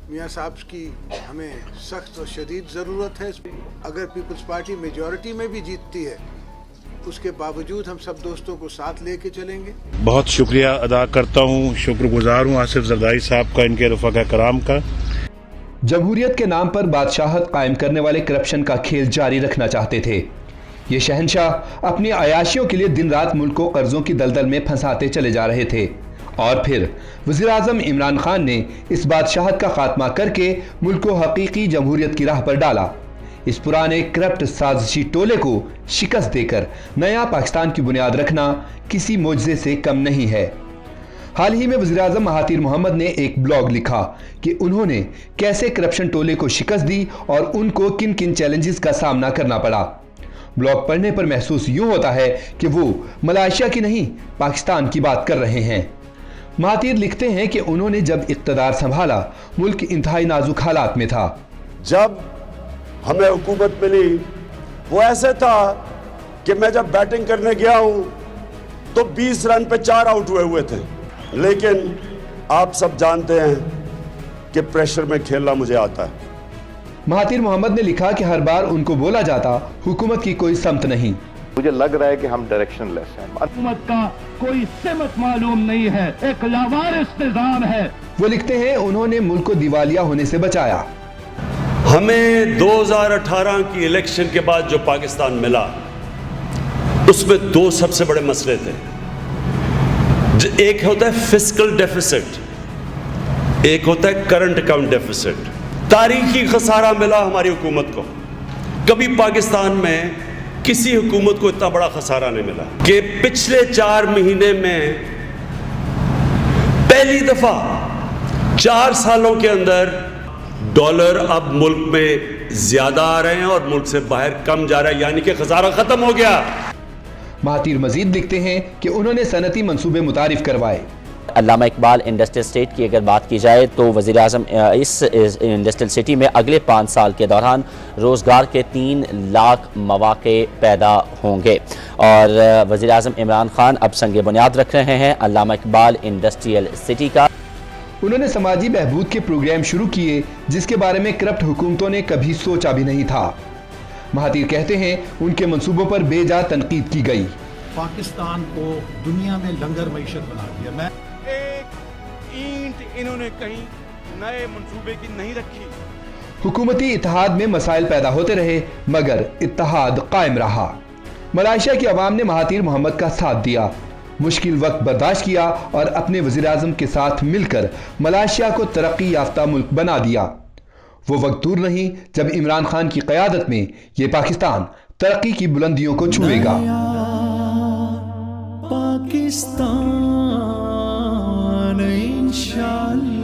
मियाँ साहब की हमें सख्त और शदीद ज़रूरत है। अगर पीपल्स पार्टी मेजॉरिटी में भी जीतती है, उसके बावजूद हम सब दोस्तों को साथ लेके चलेंगे। बहुत शुक्रिया अदा करता हूँ, शुक्रगुजार हूँ आसिफ जरदारी साहब का, इनके रफ़ाक़ा कराम का। जमहूरियत के नाम पर बादशाहत कायम करने वाले करप्शन का खेल जारी रखना चाहते थे। ये शहंशाह अपनी अयाशियों के लिए दिन रात मुल्क को कर्जों की दलदल में फंसाते चले जा रहे थे और फिर वज़ीर-ए-आज़म इमरान खान ने इस बादशाहत का खात्मा करके मुल्क को हकीकी जमहूरियत की राह पर डाला। इस पुराने करप्ट साजिशी टोले को शिकस्त देकर नया पाकिस्तान की बुनियाद रखना किसी मोजज़े से कम नहीं है। हाल ही में वज़ीर-ए-आज़म महातीर मोहम्मद ने एक ब्लॉग लिखा कि उन्होंने कैसे करप्शन टोले को शिकस्त दी और उनको किन किन चैलेंजेस का सामना करना पड़ा। ब्लॉग पढ़ने पर महसूस यूं होता है कि वो मलेशिया की नहीं, पाकिस्तान की बात कर रहे हैं। महातीर लिखते हैं कि उन्होंने जब इक़्तिदार संभाला, मुल्क इंतहाई नाजुक हालात में था। जब हमें हुकूमत मिली वो ऐसे था कि मैं जब बैटिंग करने गया हूं तो 20 रन पे 4 आउट हुए थे, लेकिन आप सब जानते हैं कि प्रेशर में खेलना मुझे आता है। महातीर मोहम्मद ने लिखा कि हर बार उनको बोला जाता हुकूमत की कोई समत नहीं। मुझे लग रहा है कि हम डायरेक्शन लेस हैं। हुकूमत का कोई सिमत मालूम नहीं है, एक लावारिस निजाम है। वो लिखते हैं उन्होंने मुल्क को दिवालिया होने से बचाया। हमें 2018 की इलेक्शन के बाद जो पाकिस्तान मिला उसमें 2 सबसे बड़े मसले थे। एक होता है फिस्कल डेफिसिट, एक होता है करंट अकाउंट डेफिसिट। तारीखी खसारा मिला हमारी हुकूमत को। कभी पाकिस्तान में किसी हुकूमत को इतना बड़ा खसारा नहीं मिला कि पिछले 4 महीने में पहली दफा 4 सालों के अंदर डॉलर अब मुल्क में ज्यादा आ रहे हैं और मुल्क से बाहर कम जा रहा है, यानी कि खसारा खत्म हो गया। महातीर मजीद लिखते हैं कि उन्होंने सनती मंसूबे मुतारिफ करवाए। अल्लामा इकबाल इंडस्ट्रियल स्टेट की अगर बात की जाए तो वज़ीर-ए-आज़म इस इंडस्ट्रियल सिटी में अगले 5 साल के दौरान रोज़गार के 3 लाख मौक़े पैदा होंगे और वज़ीर-ए-आज़म इमरान खान अब संग बुनियाद रख रहे हैं अल्लामा इकबाल इंडस्ट्रियल सिटी का। उन्होंने समाजी बहबूद के प्रोग्राम शुरू किए जिसके बारे में करप्ट हुकूमतों ने कभी सोचा भी नहीं था। महातीर कहते हैं उनके मंसूबों पर बेजा तनकीद की गई। पाकिस्तान को दुनिया में लंगर मईशत बना दिया। मैं एक ईंट इन्होंने कहीं नए मंसूबे की नहीं रखी। हुकूमती इत्तेहाद में मसाइल पैदा होते रहे मगर इत्तेहाद कायम रहा। मलेशिया की आवाम ने महातीर मोहम्मद का साथ दिया, मुश्किल वक्त बर्दाश्त किया और अपने वज़ीर-ए-आज़म के साथ मिलकर मलेशिया को तरक्की याफ्ता मुल्क बना दिया। वो वक्त दूर नहीं जब इमरान खान की क़यादत में ये पाकिस्तान तरक्की की बुलंदियों को छुएगा। पाकिस्तान इंशाअल्लाह।